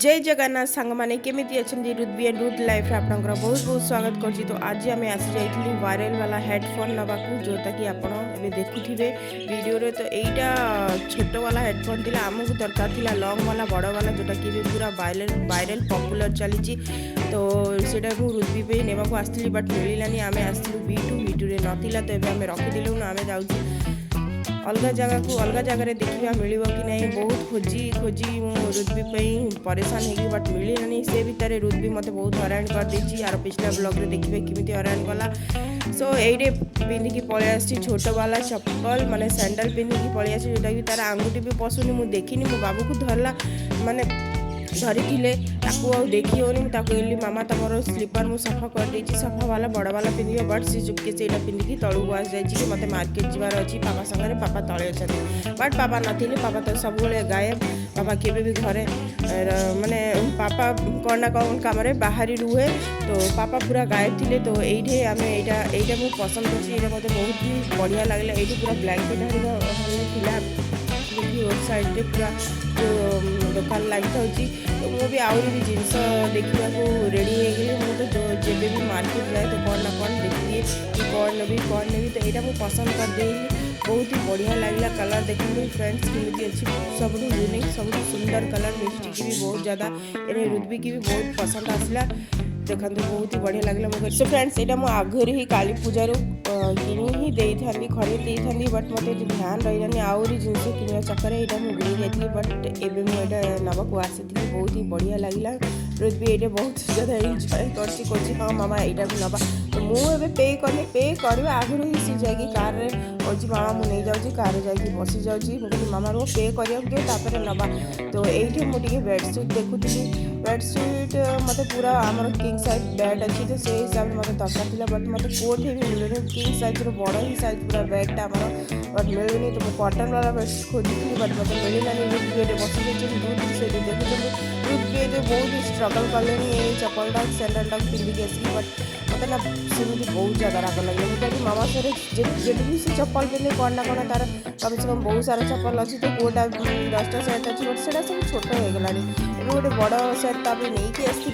जय जगन्नाथ सांग मैंने केमी अच्छा रुद्बी एंड रुद लाइफ आपंकर बहुत बहुत स्वागत कर। तो आज आम आसी जाइलु वायरल वाला हेडफोन नवा जोटा कि आप देखुथे वीडियो तो यहाँ छोट वाला हेडफोन थी आमको दरकार थी लंग वाला बड़ वाला जोटा कि पूरा वायरल पॉपुलर चली। तो सीटा रुद्बी पे नेवा को आसती बट मिलानी आम आसलु वीटू नाला तो ये आम रखीदेलु आम जाऊँ अलग जगह को अलग जगह देखा मिल कि नहीं बहुत खोजी खोजी रुद्बी परेशान होगी बट मिललानी से भितर रुद्बी मत बहुत हराण कर देछि। यार पिछला ब्लॉग रे देखिए किमिति हराण कला। सो ये पिंधिकी पलि आसी छोट वाला चप्पल माने सैंडल पिंधिकी पलि आसी जोटा कि तार आंगुठी भी पसुनी मु देखिनी मो बाबू को धरला माने धरी देखी होनी कहली मामा तुम स्लीपर मुझे सफा कर देछि सफा वाला बड़ वाला पिंधि बट सी चुपके से पिंधिकी तलू आस जाइए मत मार्केट जबार अच्छी पापा सागर पापा तले अच्छा बट पापा नथिले पापा तो सब गायब पापा केवे भी घरे माने पापा कौन ना कौन कम बाहरी रुहे तो पापा पूरा गायब थे। तो ये आम यहाँ मुझे पसंद कर मत बहुत ही बढ़िया लगे ये पूरा ब्लैंकेट हरिका रोड साइड पूरा जो दुकान लगी था तो मुझे आहरी भी जिनस देखा रेडी हो गली मुझे तो जब भी मार्केट जाए तो कौन ना कौन देखिए कि कौन नेबी तो यहाँ मुझे पसंद कर दे बहुत ही बढ़िया लगला कलर देखिए फ्रेंड्स केमी अच्छी सब यूनिक सब सुंदर कलर मिस्टी भी बहुत ज़्यादा रुद्बी की भी बहुत पसंद आसला देखते बहुत ही बढ़िया लगला मुझे। सो फ्रेंड्स यहाँ मुझे आगरी ही काली पूजार किनी ही दे था खरीद था बट मत ध्यान रही आहरी जिन किना चक्कर यहाँ मुझे भूल जाती बट एवं मुझे नवा को आसी बहुत ही बढ़िया लगला। रुद्बी ये बहुत ज़्यादा एंजॉय कर हाँ मामा यहाँ भी नवा तो मुझे पे कनी पे कर आगुरी ही सी जाएगी कार अच्छी मामा मुझे नहीं जाऊँगी कार जाकि बसी जाऊँगी मुझे मामा रो पे कर नवा। तो ये मुझे बेडसीट देखुली बेडसीट मत पूरा आमर किंग साइज बेड अच्छी तो से हिसाब से मतलब दरकार थी बट मत कोठी भी मिलूनी किंग साइज बड़ ही साइज पूरा बेडटा आम बट मिलूनी तो मुझे कटन वाला बेडसीट खोजी बट मत मिलानी रुद्बी बसी जाइए से देखुं रुद्बी बहुत स्ट्रगल कले चप्पलटा सैंडलटा पिंधिकी आसिक बट मत ना सेमती बहुत ज़्यादा राग लगे मुझे मामा सर जब भी से चप्पल पिंधे कौन ना कौन तार कम से कम बहुत सारा चप्पल अच्छी तो कोटा 10टा सेट अच्छी बट से सब छोट हो गलानी गोटे बड़ सेट तापर नहीं आसती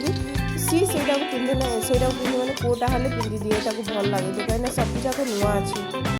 सी से पिंधे ना से पिंधे मैंने कोटा हेल्ले पिंधि दिए भल लगे कहीं सब जाक नुआ अच्छी।